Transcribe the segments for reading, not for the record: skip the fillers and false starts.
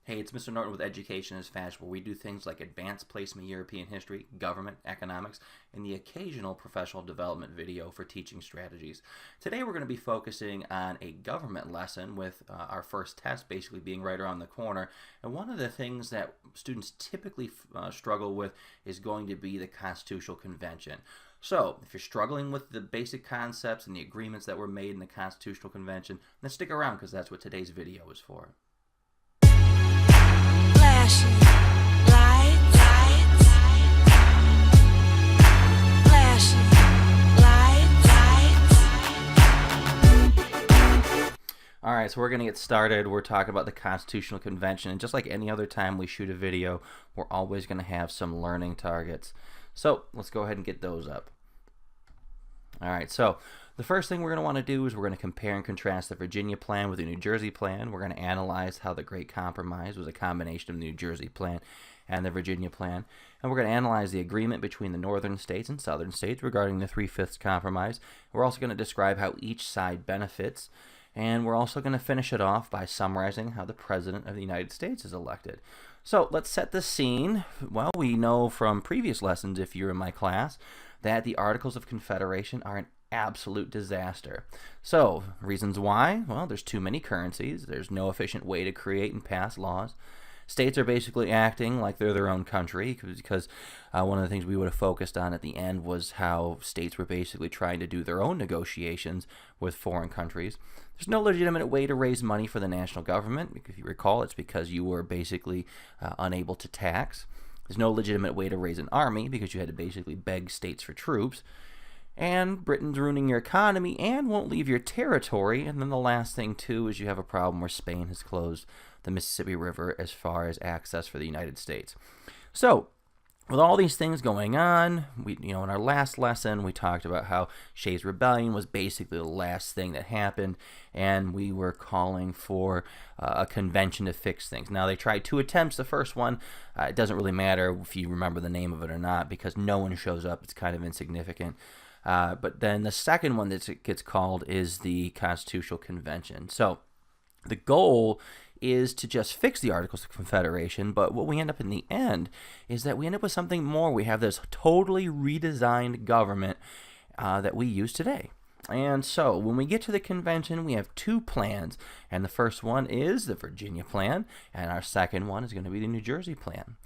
Hey, it's Mr. Norton with Education is Fast, where we do things like advanced placement European history, government, economics, and the occasional professional development video for teaching strategies. Today we're going to be focusing on a government lesson with our first test basically being right around the corner. And one of the things that students typically struggle with is going to be the Constitutional Convention. So, if you're struggling with the basic concepts and the agreements that were made in the Constitutional Convention, then stick around because that's what today's video is for. Flashing lights, flashing lights. Alright, so we're going to get started. We're talking about the Constitutional Convention, and just like any other time we shoot a video, we're always going to have some learning targets. So, let's go ahead and get those up. Alright, so the first thing we're going to want to do is we're going to compare and contrast the Virginia Plan with the New Jersey Plan. We're going to analyze how the Great Compromise was a combination of the New Jersey Plan and the Virginia Plan. And we're going to analyze the agreement between the northern states and southern states regarding the Three-Fifths Compromise. We're also going to describe how each side benefits. And we're also going to finish it off by summarizing how the President of the United States is elected. So let's set the scene. Well, we know from previous lessons, if you're in my class, that the Articles of Confederation are an absolute disaster. So, reasons why? Well, there's too many currencies. There's no efficient way to create and pass laws. States are basically acting like they're their own country because one of the things we would have focused on at the end was how states were basically trying to do their own negotiations with foreign countries. There's no legitimate way to raise money for the national government. If you recall, it's because you were basically unable to tax. There's no legitimate way to raise an army because you had to basically beg states for troops. And Britain's ruining your economy and won't leave your territory. And then the last thing, too, is you have a problem where Spain has closed the Mississippi River as far as access for the United States. So, with all these things going on, in our last lesson, we talked about how Shays' Rebellion was basically the last thing that happened, and we were calling for a convention to fix things. Now, they tried 2 attempts. The first one, it doesn't really matter if you remember the name of it or not, because no one shows up. It's kind of insignificant. But then the second one that gets called is the Constitutional Convention. So the goal is to just fix the Articles of Confederation, but what we end up in the end is that we end up with something more. We have this totally redesigned government that we use today. And so when we get to the convention, we have 2 plans, and the first one is the Virginia Plan, and our second one is going to be the New Jersey Plan.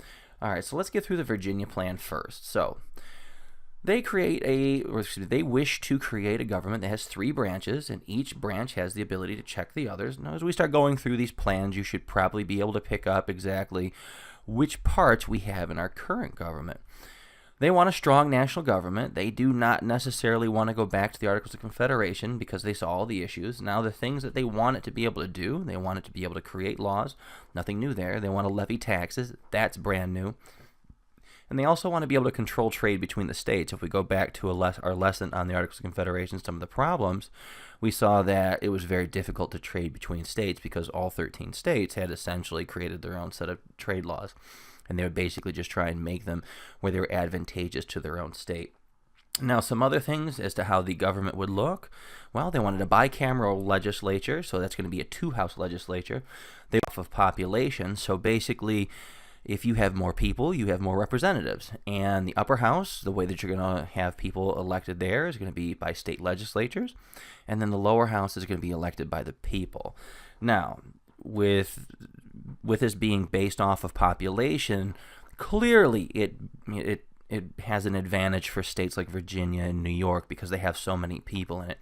All right, so let's get through the Virginia Plan first. So they wish to create a government that has 3 branches, and each branch has the ability to check the others. Now, as we start going through these plans, you should probably be able to pick up exactly which parts we have in our current government. They want a strong national government. They do not necessarily want to go back to the Articles of Confederation because they saw all the issues. Now, the things that they want it to be able to do, they want it to be able to create laws. Nothing new there. They want to levy taxes. That's brand new. And they also want to be able to control trade between the states. If we go back to our lesson on the Articles of Confederation, some of the problems, we saw that it was very difficult to trade between states because all 13 states had essentially created their own set of trade laws. And they would basically just try and make them where they were advantageous to their own state. Now, some other things as to how the government would look. Well, they wanted a bicameral legislature, so that's going to be a 2-house legislature. They off of population, so basically, if you have more people, you have more representatives. And the upper house, the way that you're going to have people elected there is going to be by state legislatures. And then the lower house is going to be elected by the people. Now, with this being based off of population, clearly it has an advantage for states like Virginia and New York because they have so many people in it.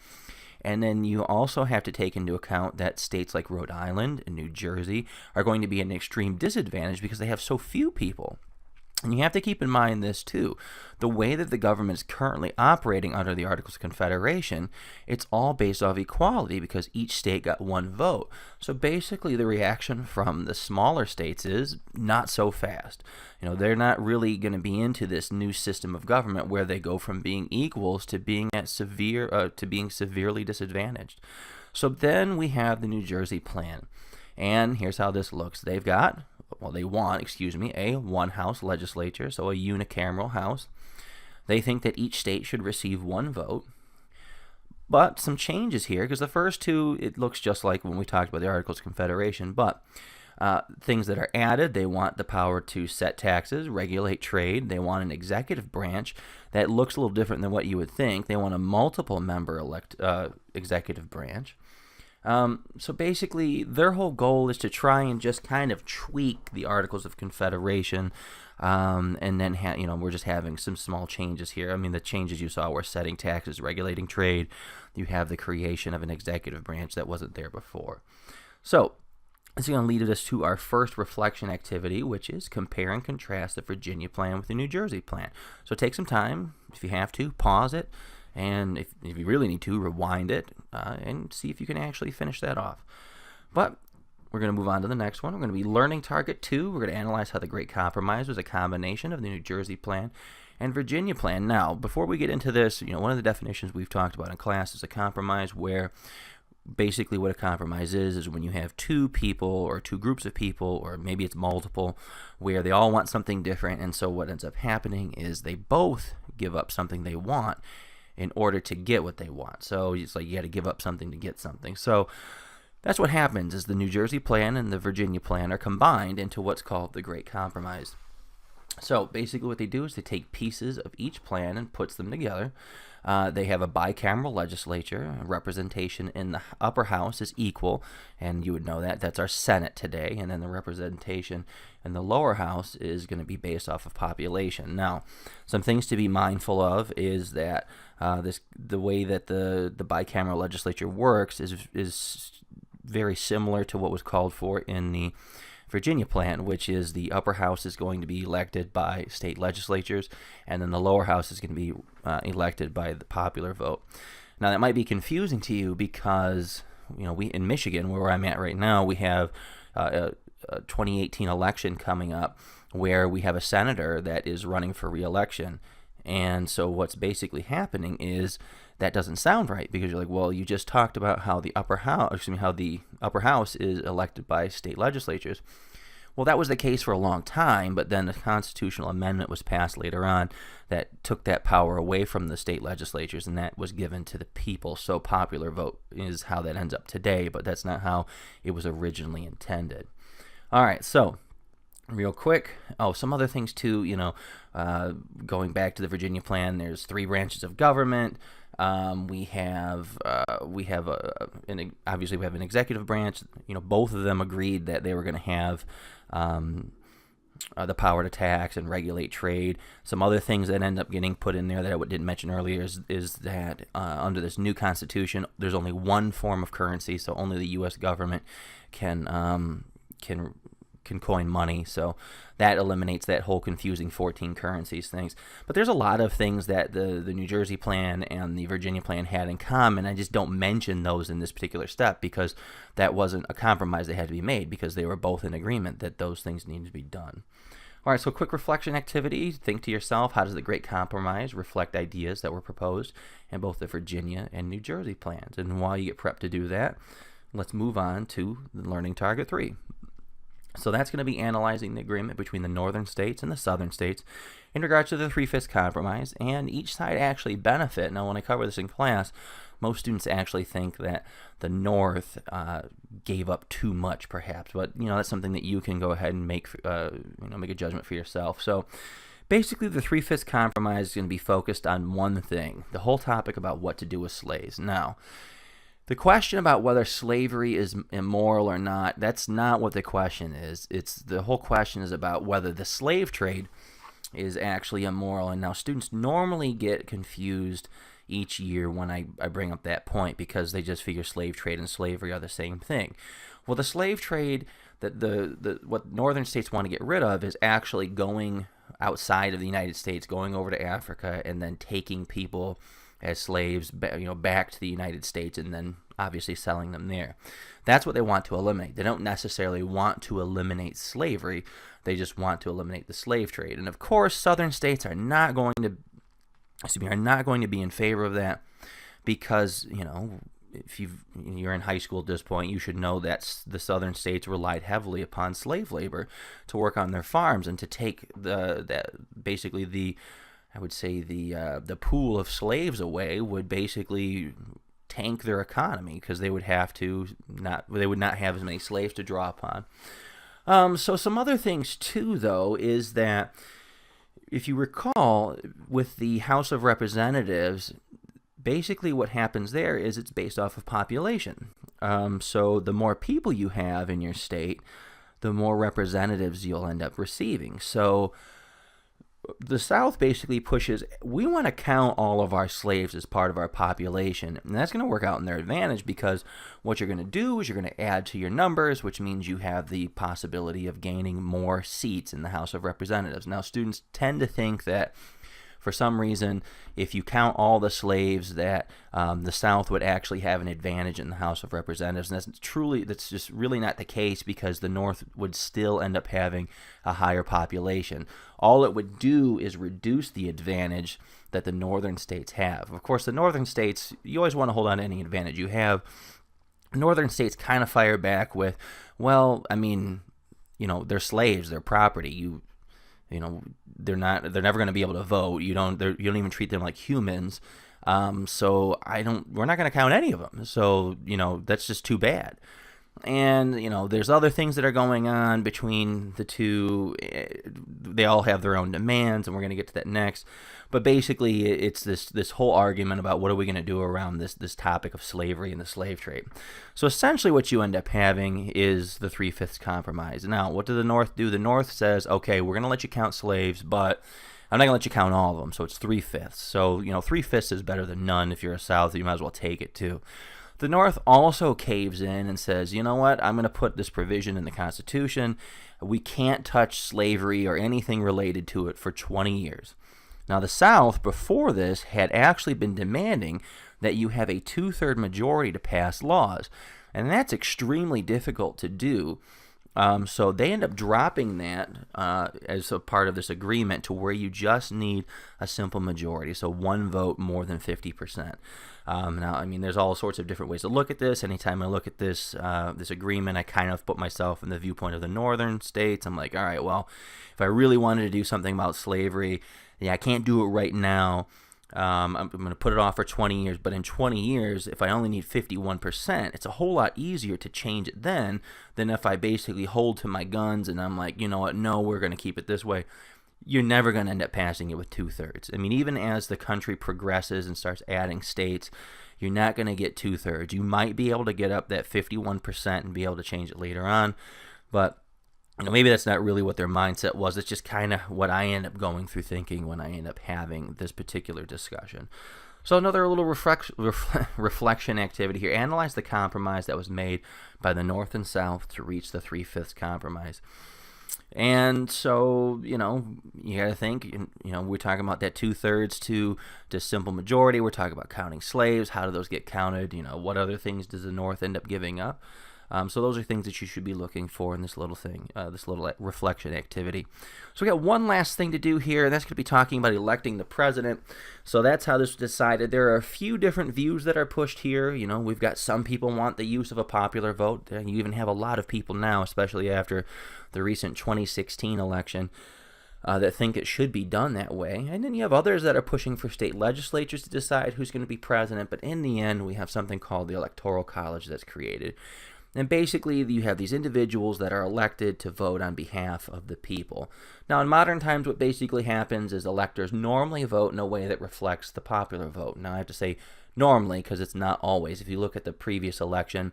And then you also have to take into account that states like Rhode Island and New Jersey are going to be at an extreme disadvantage because they have so few people. And you have to keep in mind this too. The way that the government is currently operating under the Articles of Confederation, it's all based off equality because each state got 1 vote. So basically the reaction from the smaller states is not so fast. They're not really going to be into this new system of government where they go from being equals to being severely disadvantaged. So then we have the New Jersey Plan. And here's how this looks. They want, a 1-house legislature, so a unicameral house. They think that each state should receive 1 vote. But some changes here, because the first 2, it looks just like when we talked about the Articles of Confederation, but Things that are added, they want the power to set taxes, regulate trade. They want an executive branch that looks a little different than what you would think. They want a multiple member executive branch. So basically, their whole goal is to try and just kind of tweak the Articles of Confederation, and then we're just having some small changes here. I mean, the changes you saw were setting taxes, regulating trade. You have the creation of an executive branch that wasn't there before. So this is going to lead us to our first reflection activity, which is compare and contrast the Virginia plan with the New Jersey plan. So take some time, if you have to, pause it, and if you really need to, rewind it, and see if you can actually finish that off. But we're going to move on to the next one. We're going to be learning target 2. We're going to analyze how the Great Compromise was a combination of the New Jersey plan and Virginia plan. Now, before we get into this, one of the definitions we've talked about in class is a compromise, where basically what a compromise is when you have two people or two groups of people, or maybe it's multiple, where they all want something different, and so what ends up happening is they both give up something they want in order to get what they want. So it's like you got to give up something to get something. So that's what happens, is the New Jersey plan and the Virginia plan are combined into what's called the Great Compromise. So basically what they do is they take pieces of each plan and puts them together. They have a bicameral legislature. Representation in the upper house is equal, and you would know that. That's our Senate today. And then the representation in the lower house is going to be based off of population. Now, some things to be mindful of is that the way that the bicameral legislature works is very similar to what was called for in the Virginia plan, which is the upper house is going to be elected by state legislatures, and then the lower house is going to be elected by the popular vote. Now, that might be confusing to you because, we in Michigan, where I'm at right now, we have a 2018 election coming up where we have a senator that is running for re-election. And so what's basically happening is that doesn't sound right, because you're like, well, you just talked about how the upper house is elected by state legislatures. Well, that was the case for a long time, but then a constitutional amendment was passed later on that took that power away from the state legislatures, and that was given to the people. So popular vote is how that ends up today, but that's not how it was originally intended. All right, so real quick, some other things too, going back to the Virginia plan, there's 3 branches of government. We have obviously we have an executive branch. Both of them agreed that they were going to have the power to tax and regulate trade. Some other things that end up getting put in there that I didn't mention earlier is that under this new constitution, there's only one form of currency, so only the U.S. government can coin money. So that eliminates that whole confusing 14 currencies things. But there's a lot of things that the New Jersey plan and the Virginia plan had in common. I just don't mention those in this particular step because that wasn't a compromise that had to be made, because they were both in agreement that those things needed to be done. All right, so quick reflection activity. Think to yourself, how does the Great Compromise reflect ideas that were proposed in both the Virginia and New Jersey plans? And while you get prepped to do that, let's move on to the learning target 3. So that's going to be analyzing the agreement between the northern states and the southern states in regards to the 3/5 compromise, and each side actually benefit. Now, when I cover this in class, most students actually think that the North gave up too much, perhaps, but that's something that you can go ahead and make a judgment for yourself. So basically, the 3/5 compromise is going to be focused on one thing: the whole topic about what to do with slaves. Now, the question about whether slavery is immoral or not, that's not what the question is. The whole question is about whether the slave trade is actually immoral. And now students normally get confused each year when I bring up that point, because they just figure slave trade and slavery are the same thing. Well, the slave trade that what northern states want to get rid of is actually going outside of the United States, going over to Africa, and then taking people as slaves, back to the United States, and then obviously selling them there. That's what they want to eliminate. They don't necessarily want to eliminate slavery. They just want to eliminate the slave trade. And of course, southern states are not going to be in favor of that, because if you're in high school at this point, you should know that the southern states relied heavily upon slave labor to work on their farms and to take the pool of slaves away would basically tank their economy, because they would not have as many slaves to draw upon. So some other things too, though, is that if you recall, with the House of Representatives, basically what happens there is it's based off of population. So the more people you have in your state, the more representatives you'll end up receiving. So the South basically pushes, we want to count all of our slaves as part of our population. And that's going to work out in their advantage, because what you're going to do is you're going to add to your numbers, which means you have the possibility of gaining more seats in the House of Representatives. Now, students tend to think that for some reason, if you count all the slaves, that the South would actually have an advantage in the House of Representatives. And that's just really not the case, because the North would still end up having a higher population. All it would do is reduce the advantage that the northern states have. Of course, the northern states, you always want to hold on to any advantage you have. Northern states kind of fire back with, well, I mean, they're slaves, they're property. You know, they're never going to be able to vote. You don't even treat them like humans. So we're not going to count any of them. So, that's just too bad. And, there's other things that are going on between the two. They all have their own demands, and we're going to get to that next. But basically, it's this whole argument about what are we going to do around this topic of slavery and the slave trade. So essentially what you end up having is the 3/5 compromise. Now, what does the North do? The North says, okay, we're going to let you count slaves, but I'm not going to let you count all of them. So it's 3/5. So, 3/5 is better than none. If you're a South, you might as well take it too. The North also caves in and says, you know what, I'm going to put this provision in the Constitution. We can't touch slavery or anything related to it for 20 years. Now, the South, before this, had actually been demanding that you have a 2/3 majority to pass laws. And that's extremely difficult to do. So they end up dropping that as a part of this agreement to where you just need a simple majority, so one vote more than 50%. Now, I mean, there's all sorts of different ways to look at this. Anytime I look at this agreement, I kind of put myself in the viewpoint of the northern states. I'm like, all right, well, if I really wanted to do something about slavery, yeah, I can't do it right now. I'm going to put it off for 20 years, but in 20 years, if I only need 51%, it's a whole lot easier to change it then than if I basically hold to my guns and I'm like, you know what, no, we're going to keep it this way. You're never going to end up passing it with 2/3. I mean, even as the country progresses and starts adding states, you're not going to get 2/3. You might be able to get up that 51% and be able to change it later on, but maybe that's not really what their mindset was. It's just kind of what I end up going through thinking when I end up having this particular discussion. So another little reflection activity here. Analyze the compromise that was made by the North and South to reach the 3/5 compromise. And so, you got to think, we're talking about that 2/3 to simple majority. We're talking about counting slaves. How do those get counted? What other things does the North end up giving up? So those are things that you should be looking for in this little thing, this little reflection activity. So we got one last thing to do here, and that's going to be talking about electing the president. So that's how this was decided. There are a few different views that are pushed here. We've got some people want the use of a popular vote. You even have a lot of people now, especially after the recent 2016 election, that think it should be done that way. And then you have others that are pushing for state legislatures to decide who's going to be president. But in the end, we have something called the Electoral College that's created. And basically, you have these individuals that are elected to vote on behalf of the people. Now, in modern times, what basically happens is electors normally vote in a way that reflects the popular vote. Now, I have to say normally because it's not always. If you look at the previous election,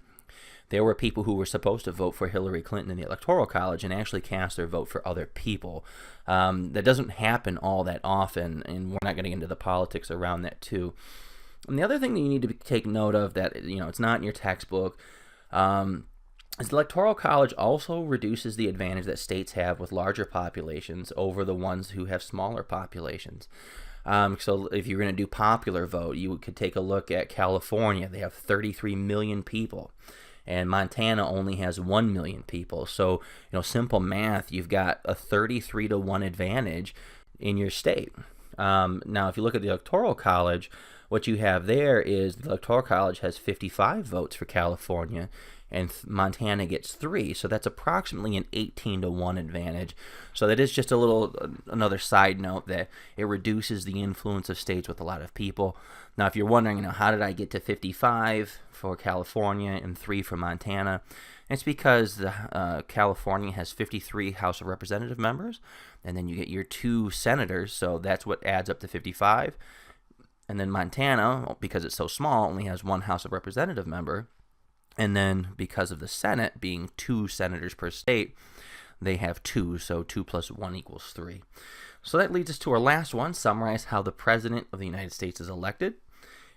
there were people who were supposed to vote for Hillary Clinton in the Electoral College and actually cast their vote for other people. That doesn't happen all that often, and we're not going to get into the politics around that too. And the other thing that you need to take note of that, it's not in your textbook, is the Electoral College also reduces the advantage that states have with larger populations over the ones who have smaller populations. So if you're going to do popular vote, you could take a look at California. They have 33 million people, and Montana only has 1 million people. So, simple math, you've got a 33-to-1 advantage in your state. Now, if you look at the Electoral College, what you have there is the Electoral College has 55 votes for California, and Montana gets 3. So that's approximately an 18-1 advantage. So that is just another side note that it reduces the influence of states with a lot of people. Now, if you're wondering, how did I get to 55 for California and 3 for Montana? It's because California has 53 House of Representative members, and then you get your 2 senators, so that's what adds up to 55. And then Montana, because it's so small, only has 1 House of Representative member. And then because of the Senate being 2 senators per state, they have 2, so 2 plus 1 equals 3. So that leads us to our last one, summarize how the President of the United States is elected.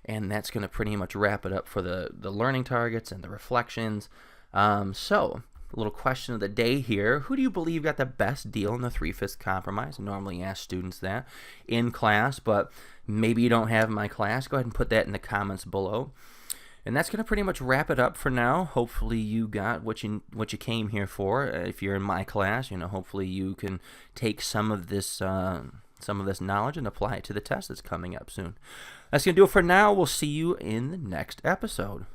And that's going to pretty much wrap it up for the learning targets and the reflections. So, a little question of the day here. Who do you believe got the best deal in the 3/5 compromise? I normally ask students that in class, but maybe you don't have my class. Go ahead and put that in the comments below. And that's going to pretty much wrap it up for now. Hopefully you got what you came here for. If you're in my class, hopefully you can take some of this knowledge and apply it to the test that's coming up soon. That's going to do it for now. We'll see you in the next episode.